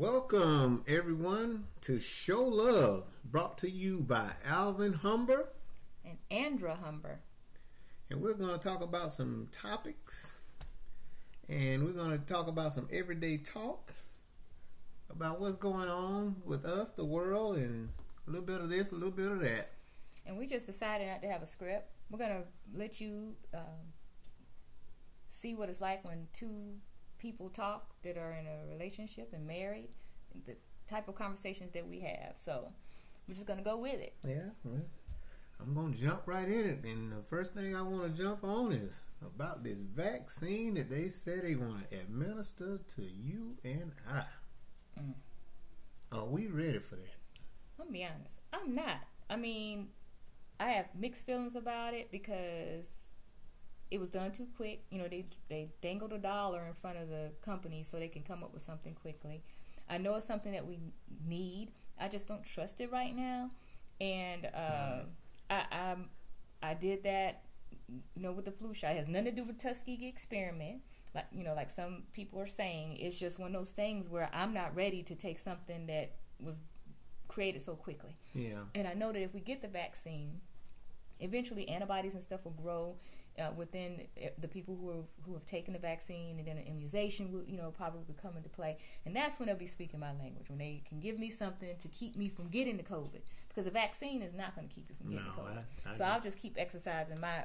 Welcome everyone to Show Love, brought to you by Alvin Humber and Andra Humber. And we're going to talk about some topics, and we're going to talk about some everyday talk about what's going on with us, the world, and a little bit of this, a little bit of that. And we just decided not to have a script. We're going to let you see what it's like when two people talk that are in a relationship and married, the type of conversations that we have. So we're just going to go with it. Yeah, I'm going to jump right in it. And the first thing I want to jump on is about this vaccine that they said they want to administer to you and I. Are we ready for that? I'm going to be honest. I'm not. I mean, I have mixed feelings about it because it was done too quick. You know, they dangled $1 in front of the company so they can come up with something quickly. I know it's something that we need. I just don't trust it right now. And I did that, you know, with the flu shot. It has nothing to do with Tuskegee experiment. Like some people are saying, it's just one of those things where I'm not ready to take something that was created so quickly. Yeah. And I know that if we get the vaccine, eventually antibodies and stuff will grow within the people who have taken the vaccine, and then an immunization will, probably come into play. And that's when they'll be speaking my language, when they can give me something to keep me from getting the COVID. Because a vaccine is not going to keep you from getting the COVID. So I'll just keep exercising my,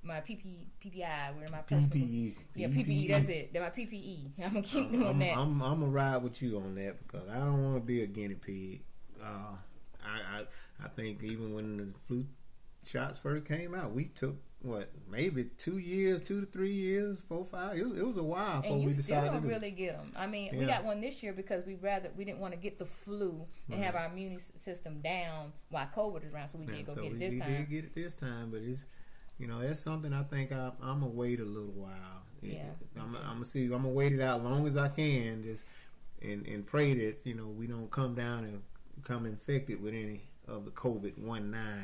my PPI, where my personal PPE. Yeah, PPE, that's it. They're my PPE. I'm going to keep doing that. I'm going to ride with you on that because I don't want to be a guinea pig. I think even when the flu shots first came out, we took maybe 2 years, 2 to 3 years, 4, 5. It was a while before we decided. And you still don't really get them. I mean, we got one this year because we didn't want to get the flu and have our immune system down while COVID is around. So we did get it this time. We did get it this time, but it's that's something I think I'm gonna wait a little while. Yeah, I'm gonna wait it out as long as I can, just and pray that we don't come down and become infected with any of the COVID-19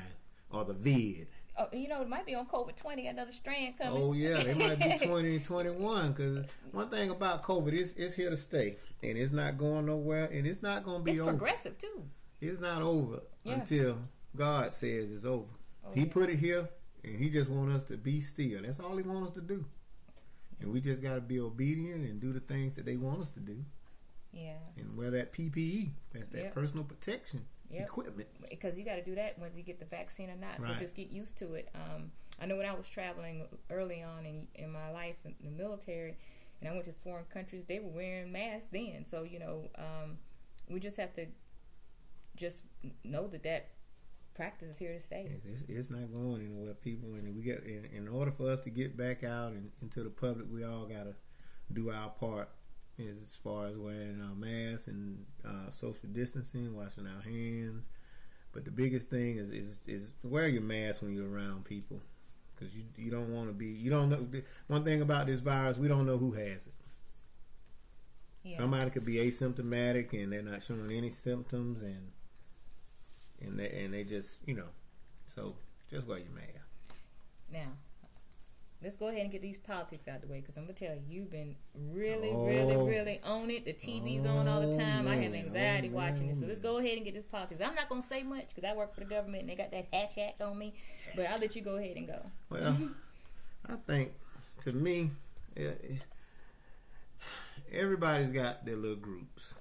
or the vid. Oh, it might be on COVID-20, another strand coming. Oh yeah, they might be 2021. Because one thing about COVID is it's here to stay, and it's not going nowhere, and it's not going to be over. It's progressive too. It's not over until God says it's over. He put it here, and He just wants us to be still. That's all He wants us to do, and we just got to be obedient and do the things that they want us to do. Yeah. And wear that PPE. That's that personal protection equipment. Because you got to do that whether you get the vaccine or not. So just get used to it. I know when I was traveling early on in my life in the military, and I went to foreign countries, they were wearing masks then. So, we just have to just know that practice is here to stay. It's not going anywhere, people. And we get in order for us to get back out and into the public, we all got to do our part. As far as wearing our masks and social distancing, washing our hands. But the biggest thing is wear your mask when you're around people, because you don't want to be. You don't know. One thing about this virus, we don't know who has it. Yeah. Somebody could be asymptomatic and they're not showing any symptoms, and they just So just wear your mask. Now, let's go ahead and get these politics out of the way, because I'm going to tell you, you've been really on it. The TV's on all the time. I have anxiety watching it. So let's go ahead and get this politics. I'm not going to say much because I work for the government and they got that Hatch Act on me. But I'll let you go ahead and go. Well, I think, to me, everybody's got their little groups.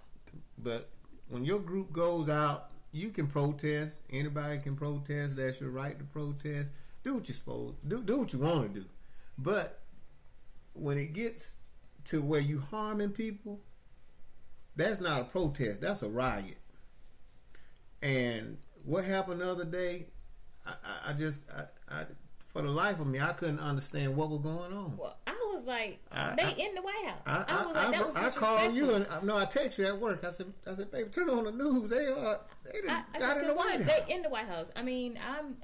But when your group goes out, you can protest. Anybody can protest. That's your right to protest. Do what you're supposed to do. Do what you want to do. But when it gets to where you harming people, that's not a protest. That's a riot. And what happened the other day, I for the life of me, I couldn't understand what was going on. Well, I was like, they in the White House. I was like, that was disrespectful. I called you and I text you at work. I said, baby, turn on the news. They got in the White House. They in the White House. I mean, I'm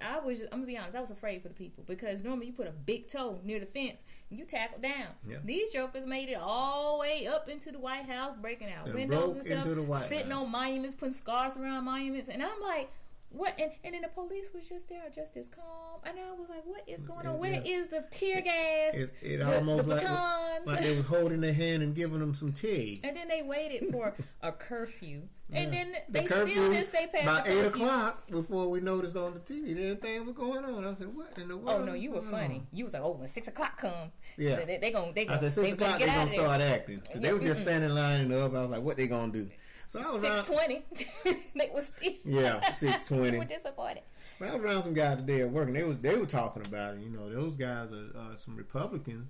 gonna be honest. I was afraid for the people, because normally you put a big toe near the fence and you tackle down. Yeah. These jokers made it all the way up into the White House, breaking out windows and stuff, sitting on monuments, putting scarves around monuments, and I'm like, what? And then the police was just there, just as calm. And I was like, what is going on? Where is the tear gas? It almost the batons? Like they was holding their hand and giving them some tea. And then they waited for a curfew. And then the they curfew, still didn't stay past about the 8 curfew. o'clock before we noticed on the TV that anything was going on. I said, what in the world? Oh, no, you were funny. You was like, oh, when 6 o'clock come, yeah. they gonna I said, 6 o'clock, they going to start acting. Cause they were just standing lining up. I was like, what they going to do? So I was 6:20. They was still. Yeah, 6:20. They were disappointed. But I was around some guys today at work, and they were talking about it. You know, those guys are some Republicans,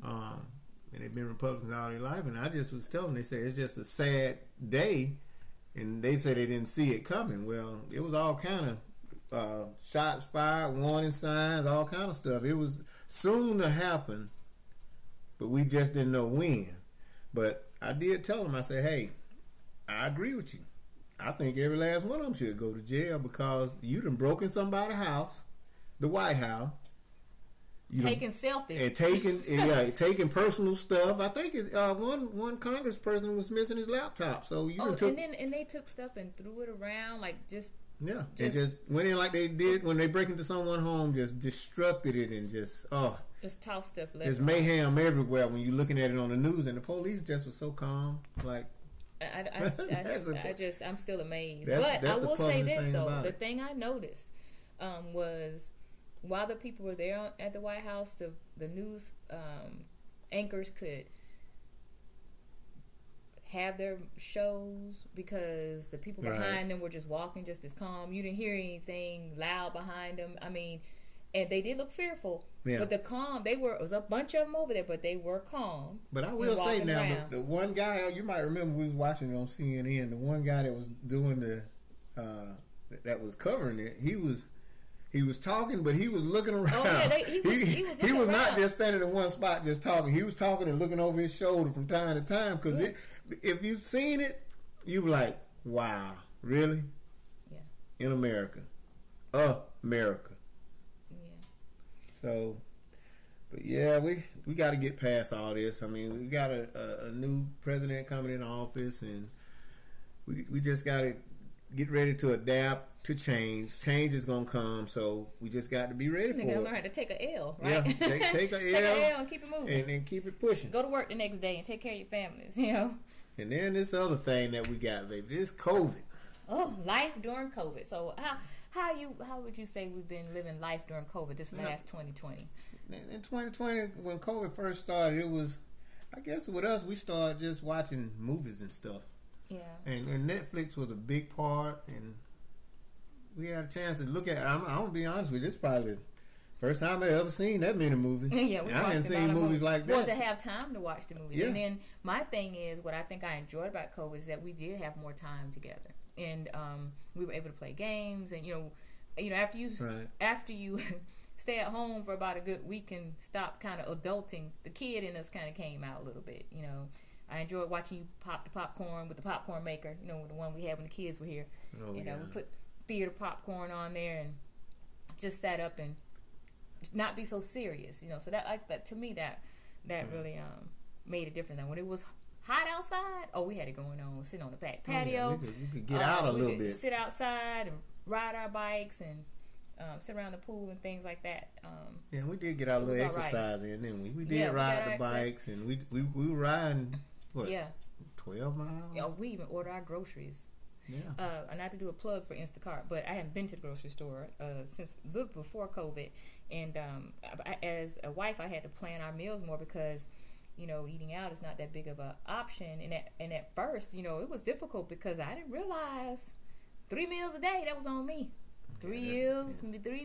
and they've been Republicans all their life. And I just was telling them, they said it's just a sad day, and they said they didn't see it coming. Well, it was all kind of shots fired, warning signs, all kind of stuff. It was soon to happen, but we just didn't know when. But I did tell them, I said, hey, I agree with you. I think every last one of them should go to jail because you done broken somebody's house, the White House. Taking selfies. And taking personal stuff. I think it's, one congressperson was missing his laptop. So and they took stuff and threw it around like just. Yeah, they just went in like they did when they break into someone's home, just destructed it and just toss stuff left. There's mayhem everywhere when you're looking at it on the news, and the police just was so calm, like. I'm still amazed. But I will say this though: the thing I noticed was while the people were there at the White House, the news anchors could have their shows because the people behind them were just walking just as calm. You didn't hear anything loud behind them. I mean, and they did look fearful. Yeah. But the calm, it was a bunch of them over there, but they were calm. But I will say now, the one guy, you might remember we was watching it on CNN, the one guy that was doing that was covering it, he was talking, but he was looking around. Oh, yeah, he was not just standing in one spot just talking. He was talking and looking over his shoulder from time to time because if you've seen it, you were like, wow, really? Yeah. In America. America. So, but yeah, we got to get past all this. I mean, we got a new president coming in office, and we just got to get ready to adapt to change. Change is gonna come, so we just got to be ready for it. Learn how to take a L, right? Yeah, take a L, take an L and keep it moving, and keep it pushing. Go to work the next day and take care of your families, you know. And then this other thing that we got, baby, this COVID. Oh, life during COVID. So how would you say we've been living life during COVID this last 2020? In 2020, when COVID first started, it was, I guess with us, we started just watching movies and stuff. Yeah. And Netflix was a big part, and we had a chance to look at. I'm gonna be honest with you, this is probably the first time I ever seen that many movies. Yeah, I hadn't seen movies like that. Well, to have time to watch the movies. Yeah. And then my thing is, what I think I enjoyed about COVID is that we did have more time together, and we were able to play games, and you know after you stay at home for about a good week and stop kind of adulting, the kid in us kind of came out a little bit. You know, I enjoyed watching you pop the popcorn with the popcorn maker. You know, the one we had when the kids were here. Oh, you know, we put theater popcorn on there and just sat up and not be so serious. You know, so that to me that really made a difference. And when it was hot outside, we had it going on. Sit on the back patio. We could get out a little bit. Sit outside and ride our bikes and sit around the pool and things like that. Yeah, we did get our little exercise in, didn't we? We did ride the bikes, and we were riding, 12 miles? Yeah, we even ordered our groceries. Yeah. Not to do a plug for Instacart, but I hadn't been to the grocery store since a little before COVID. And as a wife, I had to plan our meals more because, you know, eating out is not that big of an option. And at first, you know, it was difficult because I didn't realize 3 meals a day, that was on me. 3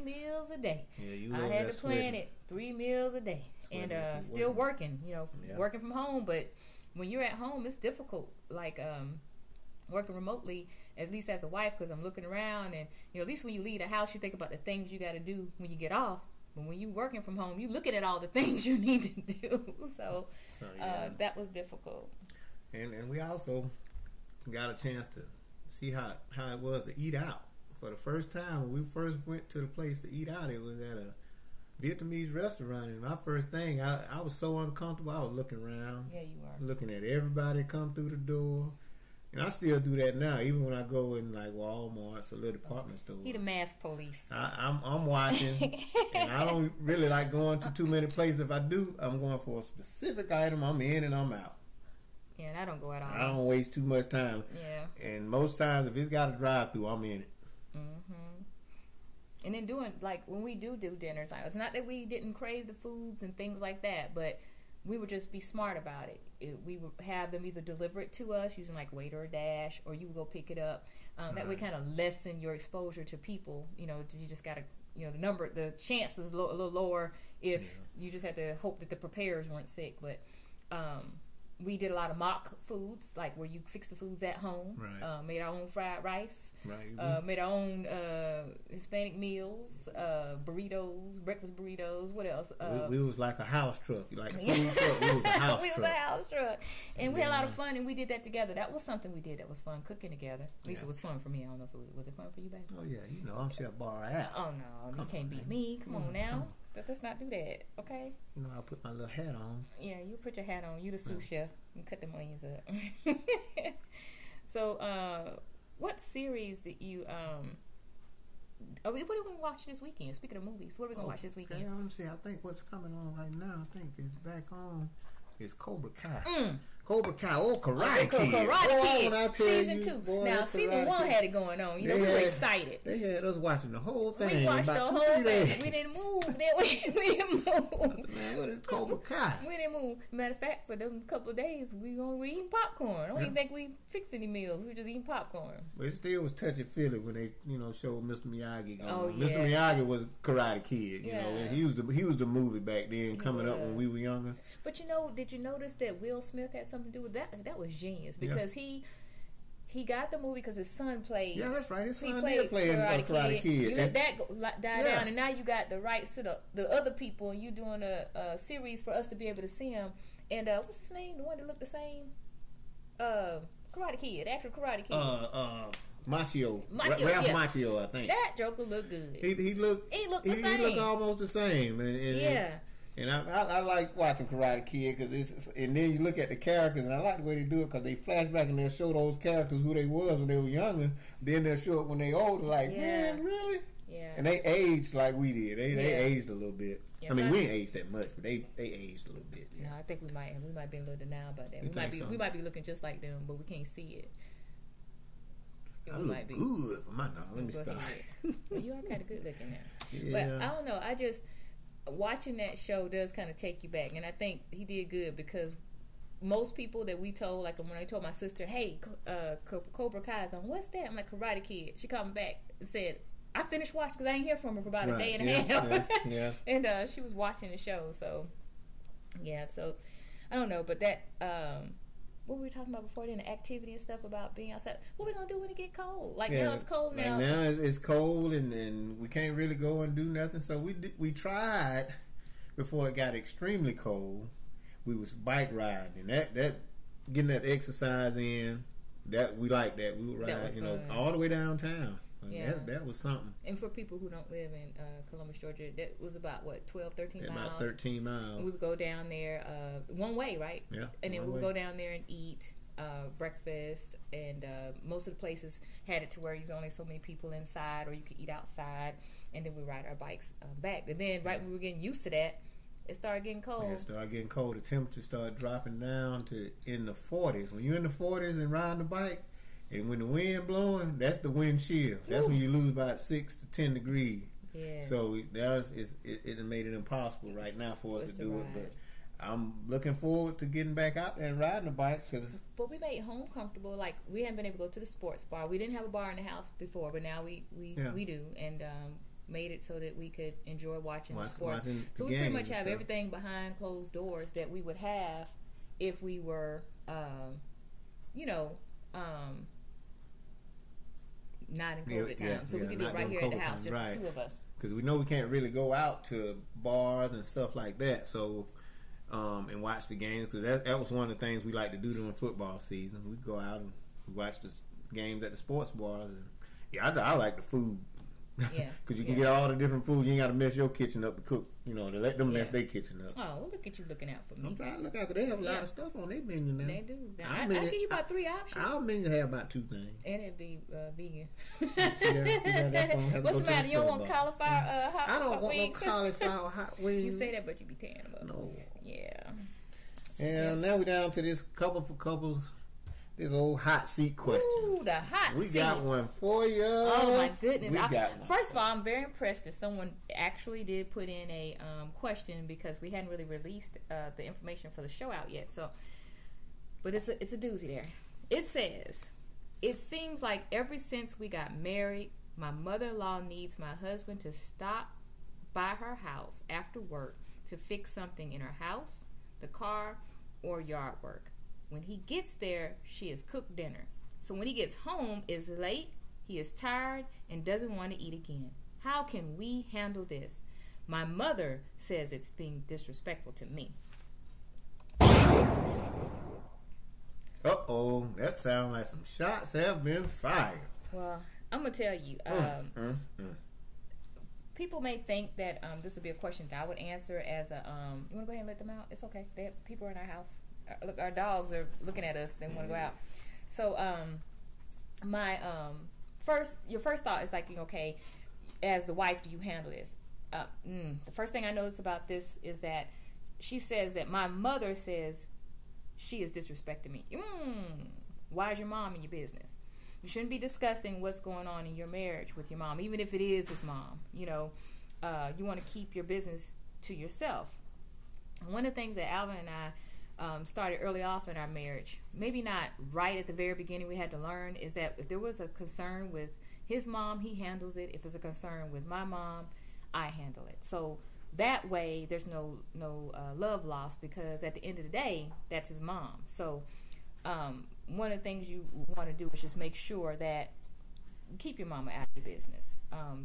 meals a day. Yeah, I had to plan it 3 meals a day. And still working, you know, working from home. But when you're at home, it's difficult. Like working remotely, at least as a wife, because I'm looking around, and you know, at least when you leave the house, you think about the things you got to do when you get off. But when you're working from home, you looking at all the things you need to do. So that was difficult. And we also got a chance to see how it was to eat out. For the first time, when we first went to the place to eat out, it was at a Vietnamese restaurant. And my first thing, I was so uncomfortable. I was looking around. Yeah, you were. Looking at everybody come through the door. And I still do that now, even when I go in like Walmart's or little department stores. He the mask police. I'm watching, and I don't really like going to too many places. If I do, I'm going for a specific item. I'm in and I'm out. Yeah, and I don't go out all I don't waste too much time. Yeah. And most times, if it's got a drive-through, I'm in it. Mm-hmm. And then doing, like, when we do dinners, it's not that we didn't crave the foods and things like that, but we would just be smart about it. We would have them either deliver it to us using like Waiter or Dash, or you would go pick it up. That way kind of lessen your exposure to people. You know, you just got to, you know, the chance is a little lower if you just had to hope that the preparers weren't sick. But we did a lot of mock foods, like where you fix the foods at home. Right. Made our own fried rice. Right. Made our own Hispanic meals, burritos, breakfast burritos. What else? We was like a house truck, like a food truck. We was a house we truck. was a house truck, and we had a lot of fun, and we did that together. That was something we did that was fun, cooking together. At least it was fun for me. I don't know if it was fun for you, babe. Oh yeah, you know I'm Chef Bar out. Oh no, you can't beat me. Come on now. Let's not do that, okay? You know, I put my little hat on. Yeah, you put your hat on. You the sous chef. And cut them onions up. So, what series did you what are we going to watch this weekend? Speaking of movies, what are we going to watch this weekend? Let me see. I think what's coming on right now, I think it's back on, is Cobra Kai. Cobra Kai, Karate Kid. Karate Kid, season 2. Boy, now, season 1 had it going on. You know, we were excited. They had us watching the whole thing. We watched the whole thing. We didn't move. We didn't move. I said, man, what is Cobra Kai? We didn't move. Matter of fact, for them couple of days, we eating popcorn. I don't even think we fixed any meals. We were just eating popcorn. But it still was touchy-feely when they, you know, showed Mr. Miyagi. Oh, yeah. Mr. Miyagi was Karate Kid, you know, and he was the movie back then, coming up when we were younger. But you know, did you notice that Will Smith had something to do with that? That was genius because he got the movie because his son played. Yeah, that's right. His son did play Karate Kid. You let that die down, and now you got the rights to the other people, and you doing a series for us to be able to see him. And what's his name? The one that looked the same? Karate Kid, actual Karate Kid. Macchio. Ralph Macchio, I think. That Joker looked good. He looked the same. He looked almost the same. And I like watching Karate Kid because and then you look at the characters, and I like the way they do it because they flashback and they'll show those characters who they was when they were younger. Then they'll show it when they older. Like, man, really? Yeah. And they aged like we did. They aged a little bit. Yes, I mean, we ain't aged that much, but they aged a little bit. Yeah. No, I think we might be a little denial about that. We might be looking just like them, but we can't see it. I look good for my dog. Let me stop. Well, you are kind of good looking now. Yeah. But I don't know. I just watching that show does kind of take you back, and I think he did good because most people that we told, like when I told my sister, "Hey, Cobra Kai is on," what's that? I'm like, Karate Kid. She called me back and said, "I finished watching because I ain't hear from her for about a day and a half." Yeah. And she was watching the show, so yeah. So I don't know, but that. What were we talking about before then? The activity and stuff about being outside. What are we going to do when it get cold? Like now it's cold now. Like now it's cold and we can't really go and do nothing. So we tried before it got extremely cold. We was bike riding. And that getting that exercise in, that we like that. We would ride, all the way downtown. Yeah. That was something. And for people who don't live in Columbus, Georgia, that was about, 12, 13 miles? About 13 miles. We would go down there one way, right? Yeah. And then we would go down there and eat breakfast. And most of the places had it to where there's only so many people inside or you could eat outside. And then we ride our bikes back. And then right when we were getting used to that, it started getting cold. It started getting cold. The temperature started dropping down to in the 40s. When you're in the 40s and riding the bike, and when the wind blowing, that's the wind chill. That's when you lose about 6 to 10 degrees. Yes. So it made it impossible right now for us to do it. But I'm looking forward to getting back out there and riding the bike. But we made home comfortable. Like, we haven't been able to go to the sports bar. We didn't have a bar in the house before, but now we do. And made it so that we could enjoy watching the sports. So we pretty much have everything behind closed doors that we would have if we were, not in COVID time. So we could do it right here at the house, just the two of us. Because we know we can't really go out to bars and stuff like that. So, and watch the games. Because that was one of the things we like to do during football season. We go out and watch the games at the sports bars. And I like the food. Yeah. Because you can get all the different foods. You ain't got to mess your kitchen up to cook. You know, to let them mess their kitchen up. Oh, well, look at you looking out for me. I'm trying to look out because they have a lot of stuff on their menu now. They do. I give you about 3 options. Our menu have about 2 things. And it'd be vegan. See that, that's gonna have to What's go the matter? You don't want bar. cauliflower hot I don't want wings? no cauliflower hot wings. You say that, but you be tearing them up. No. Yeah. And now we're down to this couple for couples. This old hot seat question. Ooh, the hot seat. We got one for you. Oh my goodness! We got one. First of all, I'm very impressed that someone actually did put in a question because we hadn't really released the information for the show out yet. So, but it's a doozy there. It says, it seems like ever since we got married, my mother-in-law needs my husband to stop by her house after work to fix something in her house, the car, or yard work. When he gets there, she has cooked dinner. So when he gets home, it's late, he is tired, and doesn't want to eat again. How can we handle this? My mother says it's being disrespectful to me. Uh-oh, that sounds like some shots have been fired. Well, I'm going to tell you, people may think that this would be a question that I would answer as a, you want to go ahead and let them out? It's okay. People are in our house. Look, our dogs are looking at us. They want to go out. So, your first thought is like, okay, as the wife, do you handle this? The first thing I notice about this is that she says that my mother says she is disrespecting me. Why is your mom in your business? You shouldn't be discussing what's going on in your marriage with your mom, even if it is his mom. You know, you want to keep your business to yourself. One of the things that Alvin and I started early off in our marriage, maybe not right at the very beginning, we had to learn, is that if there was a concern with his mom, he handles it. If there's a concern with my mom, I handle it. So that way there's no love lost, because at the end of the day, that's his mom. So one of the things you want to do is just make sure that you keep your mama out of your business.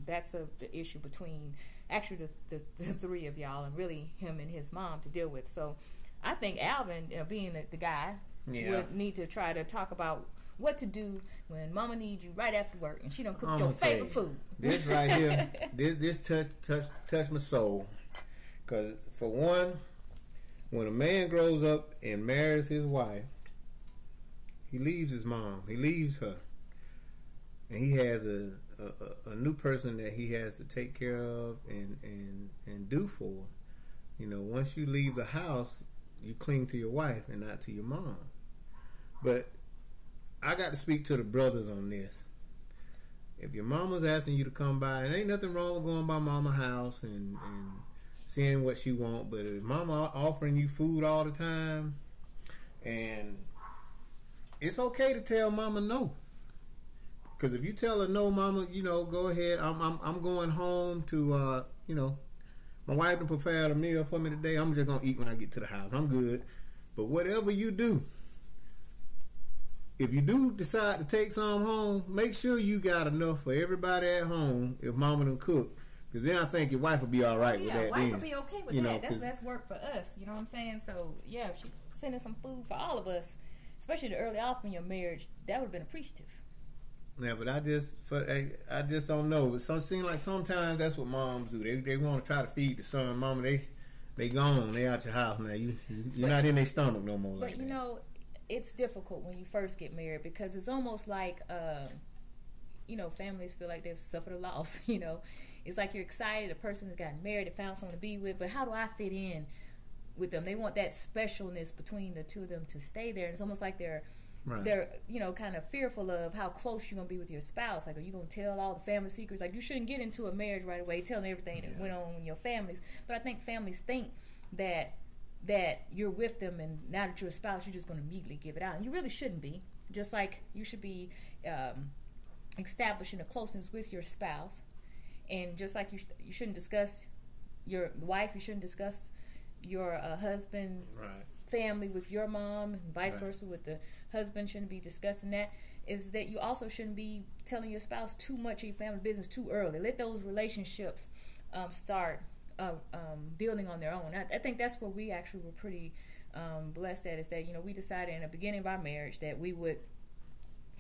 That's the issue between actually the 3 of y'all, and really him and his mom to deal with. So I think Alvin, being the guy, would need to try to talk about what to do when mama needs you right after work and she don't cook your favorite food. This right here, this touch my soul. Because for one, when a man grows up and marries his wife, he leaves his mom. He leaves her. And he has a new person that he has to take care of and do for. You know, once you leave the house, you cling to your wife and not to your mom. But I got to speak to the brothers on this. If your mama's asking you to come by, and ain't nothing wrong with going by mama's house and seeing what she want, but if mama offering you food all the time, and it's okay to tell mama no. Because if you tell her no, mama, go ahead. I'm going home to my wife done prepared a meal for me today. I'm just gonna eat when I get to the house. I'm good. But whatever you do, if you do decide to take some home, make sure you got enough for everybody at home if mama done cook. Because then I think your wife will be all right with that. Yeah, wife then. will be okay with that. That's work for us. You know what I'm saying? So, yeah, if she's sending some food for all of us, especially the early off in your marriage, that would have been appreciative. Yeah, but I just don't know. It seems like sometimes that's what moms do. They want to try to feed the son. Mama, they gone. They out your house now. You're not in their stomach no more. But it's difficult when you first get married, because it's almost like families feel like they've suffered a loss. It's like you're excited. A person has gotten married and found someone to be with, but how do I fit in with them? They want that specialness between the two of them to stay there. And it's almost like they're kind of fearful of how close you're going to be with your spouse. Like, are you going to tell all the family secrets? Like, you shouldn't get into a marriage right away telling everything that went on in your families. But I think families think that you're with them, and now that you're a spouse, you're just going to immediately give it out. And you really shouldn't be. Just like you should be establishing a closeness with your spouse. And just like you shouldn't discuss your wife, you shouldn't discuss your husband's family with your mom, and vice versa with the husband shouldn't be discussing that. Is that you also shouldn't be telling your spouse too much of your family business too early. Let those relationships start building on their own. I think that's where we actually were pretty blessed at, is that we decided in the beginning of our marriage that we would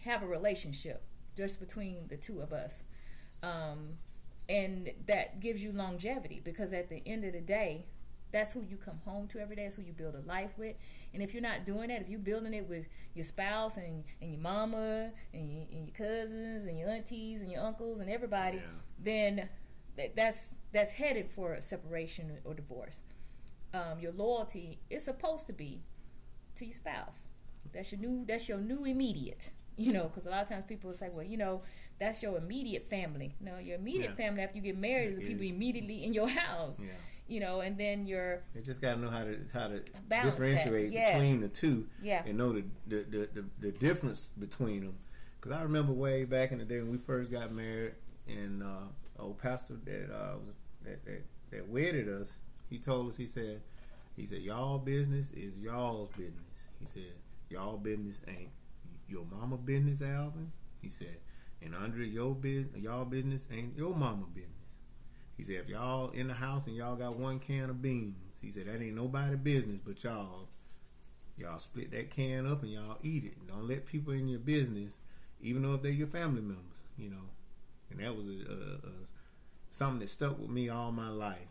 have a relationship just between the two of us. And that gives you longevity, because at the end of the day, that's who you come home to every day. That's who you build a life with. And if you're not doing that, if you're building it with your spouse and your mama and your cousins and your aunties and your uncles and everybody, then that's headed for a separation or divorce. Your loyalty is supposed to be to your spouse. That's your new immediate. Because a lot of times people will say, well, that's your immediate family. No, your immediate family after you get married is the people immediately in your house. And then you just got to know how to differentiate between the two, and know the difference between them. Because I remember way back in the day when we first got married, and old pastor that wedded us, he told us, he said, y'all business is y'all's business. He said, y'all business ain't your mama business, Alvin. He said, and Andre, y'all business ain't your mama business. He said, if y'all in the house and y'all got one can of beans, he said, that ain't nobody business but y'all. Y'all split that can up and y'all eat it. Don't let people in your business, even though if they're your family members, And that was something that stuck with me all my life.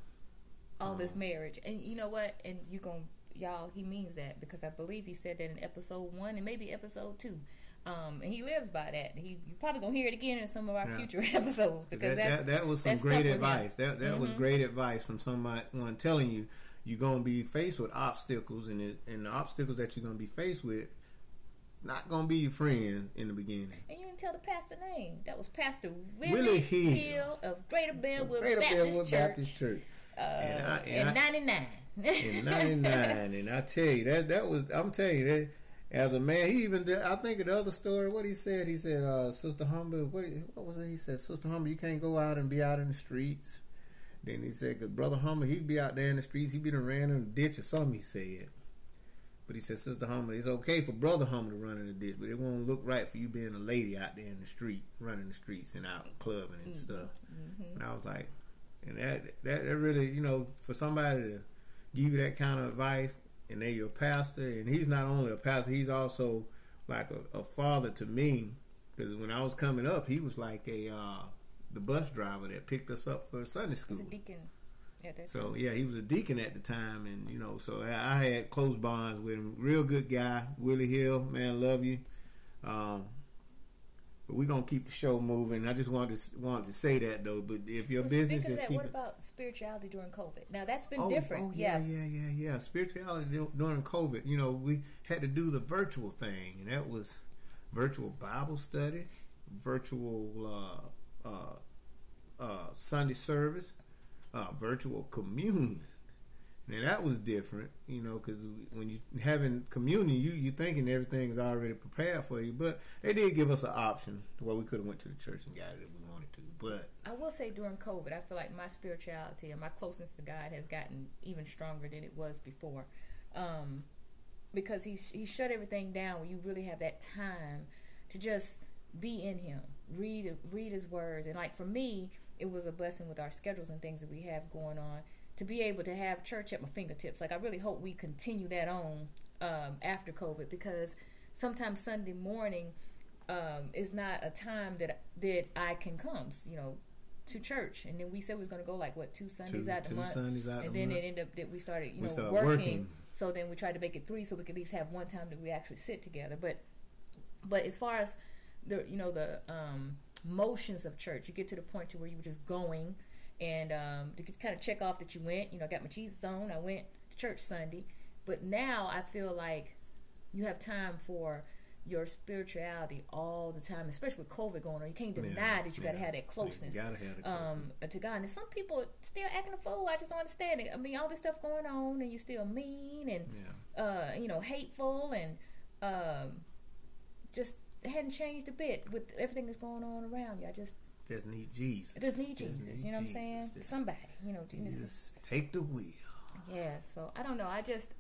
All this marriage. And you know what? And y'all, he means that, because I believe he said that in episode 1 and maybe episode 2. And he lives by that. You're probably gonna hear it again in some of our future episodes, because that was some great advice. That was great advice from someone telling you you're gonna be faced with obstacles, and the obstacles that you're gonna be faced with not gonna be your friends in the beginning. And you didn't tell the pastor name. That was Pastor Willie Hill of Greater Bellwood Baptist Church. In 99. In 99, and I tell you I'm telling you that. As a man, he even did, I think of the other story, what he said, Sister Humber, what was it? He said, Sister Humber, you can't go out and be out in the streets. Then he said, because Brother Humber, he'd be out there in the streets, he'd be done ran in the ditch or something, he said. But he said, Sister Humber, it's okay for Brother Humber to run in the ditch, but it won't look right for you being a lady out there in the street, running the streets and out clubbing and stuff. And I was like, and that really, for somebody to give you that kind of advice, and they're your pastor, and he's not only a pastor, he's also like a father to me, because when I was coming up, he was like the bus driver that picked us up for Sunday school. He was a deacon at that time. So he was a deacon at the time, and so I had close bonds with him. Real good guy, Willie Hill, man, love you. But we're gonna keep the show moving. I just wanted to say that though. But if your business, just keep what about spirituality during COVID? Now that's been different. Yeah. Spirituality during COVID. We had to do the virtual thing, and that was virtual Bible study, virtual Sunday service, virtual communion. Now that was different, because when you having communion, you thinking everything's already prepared for you. But they did give us an option where we could have went to the church and got it if we wanted to. But I will say during COVID, I feel like my spirituality and my closeness to God has gotten even stronger than it was before, because he shut everything down where you really have that time to just be in Him, read His words, and like for me, it was a blessing with our schedules and things that we have going on, to be able to have church at my fingertips. Like I really hope we continue that on after COVID, because sometimes Sunday morning is not a time that I can come, to church. And then we said we was going to go like 2 Sundays out the month, and then it ended up that we started working. So then we tried to make it 3 so we could at least have one time that we actually sit together. But as far as the motions of church, you get to the point to where you were just going. And to kind of check off that you went, I got my Jesus on, I went to church Sunday. But now I feel like you have time for your spirituality all the time, especially with COVID going on. You can't deny that you got to have that closeness, to God. And some people still acting a fool. I just don't understand it. I mean, all this stuff going on, and you're still mean and hateful, and just hadn't changed a bit with everything that's going on around you. I just need Jesus. Just need Jesus. You know what I'm saying? Somebody. Jesus, take the wheel. Yeah. So I don't know. I just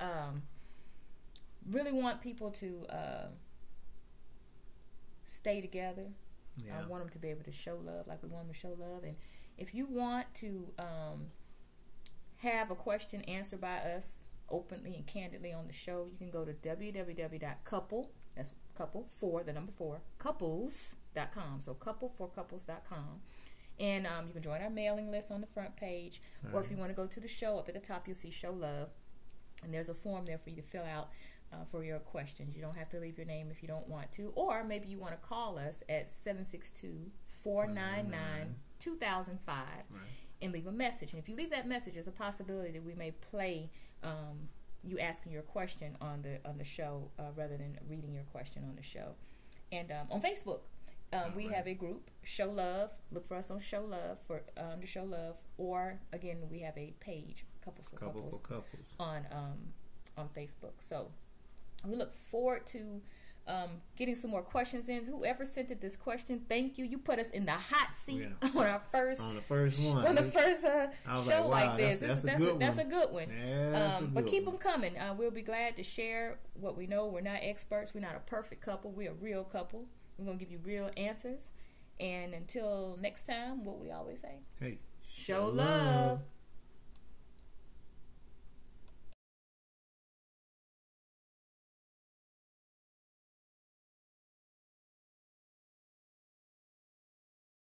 really want people to stay together. I want them to be able to show love like we want them to show love. And if you want to have a question answered by us openly and candidly on the show, you can go to www.couple. That's couple, 4, the number 4, couples.com. So couple4couples.com. And you can join our mailing list on the front page. Right. Or if you want to go to the show, up at the top you'll see Show Love. And there's a form there for you to fill out for your questions. You don't have to leave your name if you don't want to. Or maybe you want to call us at 762-499-2005 and leave a message. And if you leave that message, there's a possibility that we may play you asking your question on the show rather than reading your question on the show. And on Facebook, we have a group, Show Love. Look for us on Show Love under Show Love. Or again, we have a page, Couples for Couples, on Facebook. So we look forward to getting some more questions in. Whoever sent it this question, thank you. You put us in the hot seat on the first one. On the first show like this. That's a good one. But keep them coming. We'll be glad to share what we know. We're not experts. We're not a perfect couple. We're a real couple. We're going to give you real answers. And until next time, what we always say. Hey, show love.